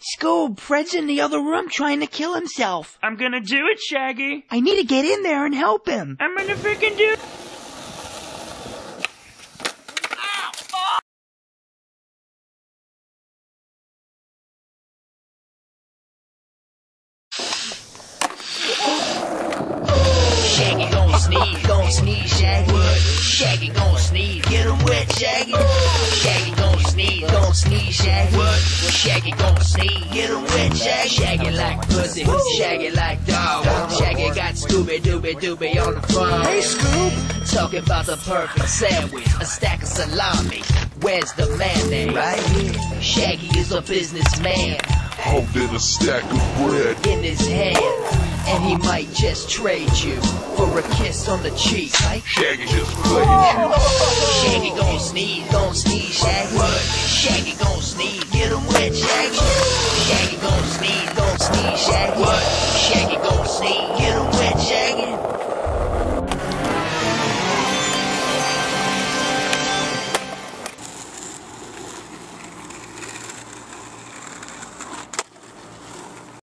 Scoob, Fred's in the other room trying to kill himself. I'm gonna do it, Shaggy. I need to get in there and help him. I'm gonna freaking do it. Shaggy gon' sneeze, Shaggy. Shaggy gon' sneeze, get him wet, Shaggy. Shaggy gon' sneeze, Shaggy. Shaggy gon' sneeze, get him wet, Shaggy. Shaggy like pussy, Shaggy like dog. Shaggy got Scooby-Dooby on the phone. Hey, Scoob. Talking about the perfect sandwich, a stack of salami. Where's the mayonnaise? Right here. Shaggy is a businessman, holding a stack of bread in his hand, and he might just trade you for a kiss on the cheek. Shaggy just played you. Shaggy gon' sneeze, Shaggy. Shaggy gon' sneeze, get him wet, Shaggy.